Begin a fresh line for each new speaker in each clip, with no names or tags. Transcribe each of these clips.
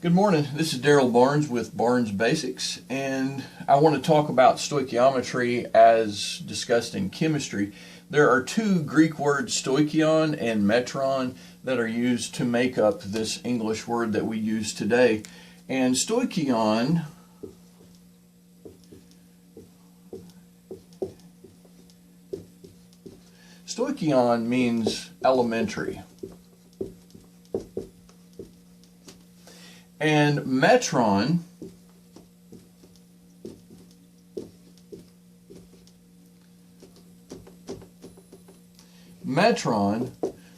Good morning, this is Darrell Barnes with BarnesBasics, and I want to talk about stoichiometry as discussed in chemistry. There are two Greek words, stoichion and metron, that are used to make up this English word that we use today. And stoichion means elementary. And metron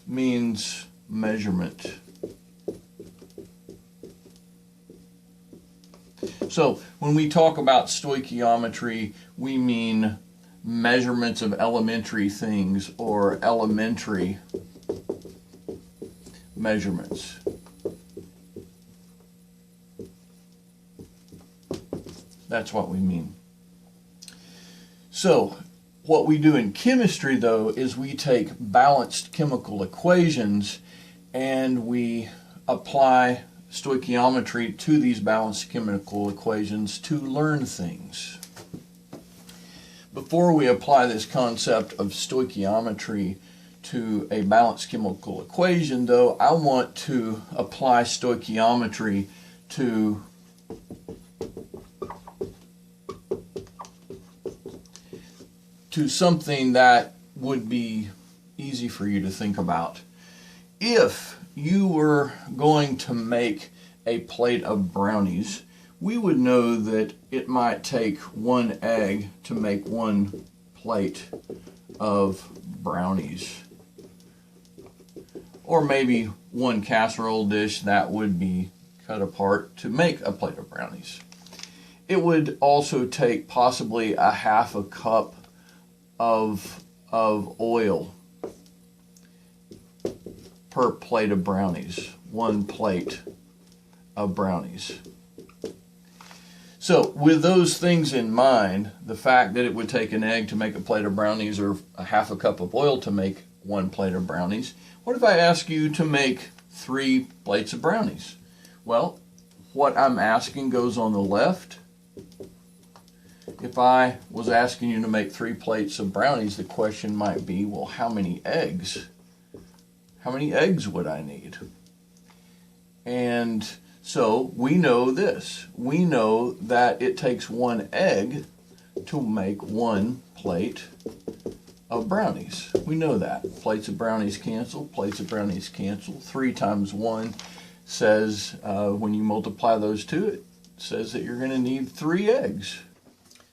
means measurement. So when we talk about stoichiometry, we mean measurements of elementary things or elementary measurements. That's what we mean. So what we do in chemistry, though, is we take balanced chemical equations and we apply stoichiometry to these balanced chemical equations to learn things. Before we apply this concept of stoichiometry to a balanced chemical equation, though, I want to apply stoichiometry to something that would be easy for you to think about. If you were going to make a plate of brownies, we would know that it might take one egg to make one plate of brownies. Or maybe one casserole dish that would be cut apart to make a plate of brownies. It would also take possibly a half a cup of oil per plate of brownies, one plate of brownies. So with those things in mind, the fact that it would take an egg to make a plate of brownies or a half a cup of oil to make one plate of brownies, what if I ask you to make 3 plates of brownies? Well, what I'm asking goes on the left. If I was asking you to make 3 plates of brownies, the question might be, well, how many eggs? How many eggs would I need? And so we know this. We know that it takes 1 egg to make 1 plate of brownies. We know that. Plates of brownies cancel, plates of brownies cancel. 3 times 1 says, when you multiply those two, it says that you're going to need 3 eggs.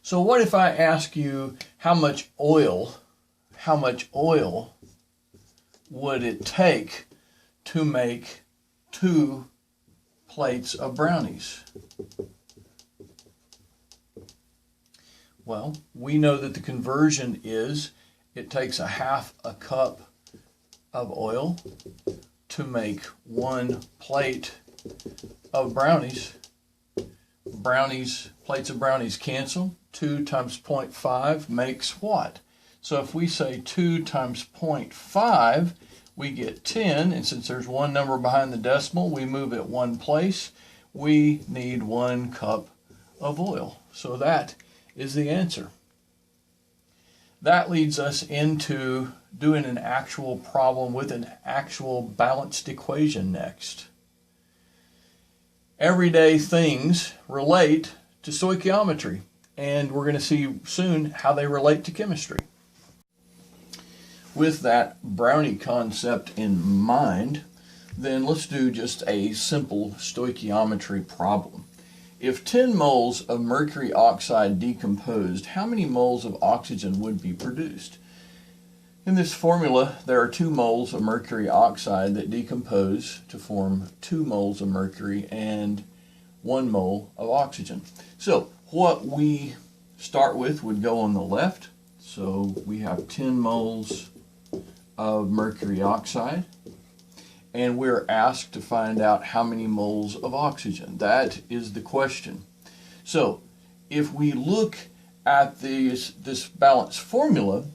So what if I ask you how much oil would it take to make 2 plates of brownies? Well, we know that the conversion is it takes a half a cup of oil to make 1 plate of brownies. Plates of brownies cancel. 2 times 0.5 makes what? So if we say 2 times 0.5, we get 10, and since there's one number behind the decimal, we move it 1 place. We need 1 cup of oil. So that is the answer. That leads us into doing an actual problem with an actual balanced equation next. Everyday things relate to stoichiometry, and we're going to see soon how they relate to chemistry. With that brownie concept in mind, then let's do just a simple stoichiometry problem. If 10 moles of mercury oxide decomposed, how many moles of oxygen would be produced? In this formula, there are 2 moles of mercury oxide that decompose to form 2 moles of mercury and 1 mole of oxygen. So what we start with would go on the left. So we have 10 moles of mercury oxide, and we're asked to find out how many moles of oxygen. That is the question. So if we look at this balanced formula,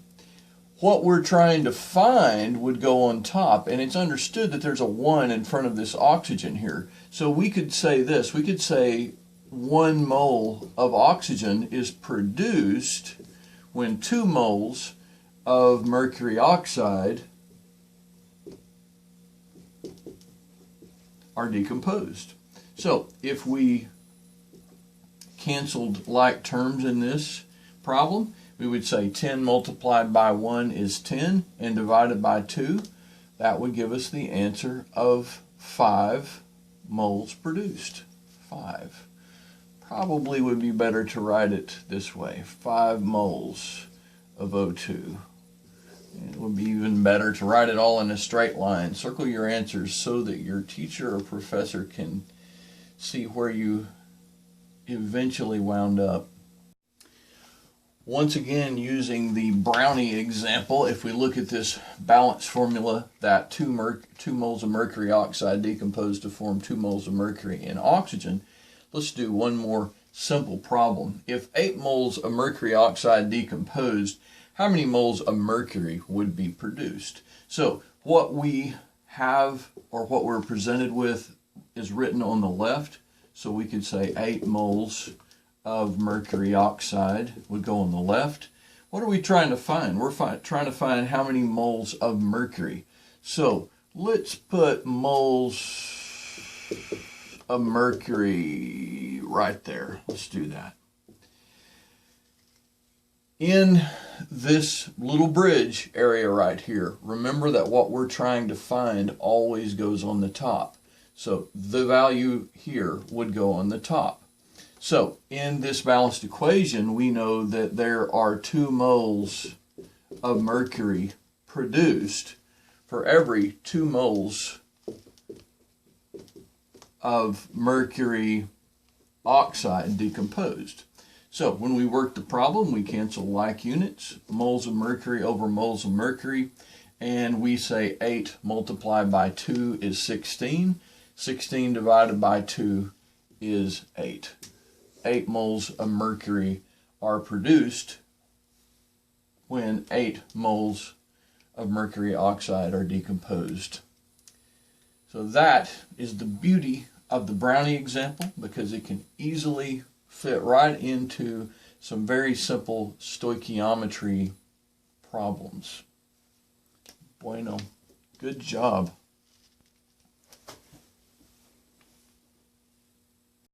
what we're trying to find would go on top, and it's understood that there's a 1 in front of this oxygen here. So we could say this, we could say 1 mole of oxygen is produced when 2 moles of mercury oxide are decomposed. So if we canceled like terms in this problem, we would say 10 multiplied by 1 is 10 and divided by 2. That would give us the answer of 5 moles produced. 5. Probably would be better to write it this way. 5 moles of O2. And it would be even better to write it all in a straight line. Circle your answers so that your teacher or professor can see where you eventually wound up. Once again, using the brownie example, if we look at this balance formula that 2 moles of mercury oxide decomposed to form 2 moles of mercury and oxygen, let's do one more simple problem. If 8 moles of mercury oxide decomposed, how many moles of mercury would be produced? So what we have, or what we're presented with, is written on the left. So we could say 8 moles of mercury oxide would go on the left. What are we trying to find? We're trying to find how many moles of mercury. So let's put moles of mercury right there. Let's do that. In this little bridge area right here, remember that what we're trying to find always goes on the top. So the value here would go on the top. So in this balanced equation, we know that there are 2 moles of mercury produced for every 2 moles of mercury oxide decomposed. So when we work the problem, we cancel like units, moles of mercury over moles of mercury, and we say 8 multiplied by 2 is 16. 16 divided by 2 is 8. 8 moles of mercury are produced when 8 moles of mercury oxide are decomposed. So that is the beauty of the brownie example, because it can easily fit right into some very simple stoichiometry problems. Bueno, good job.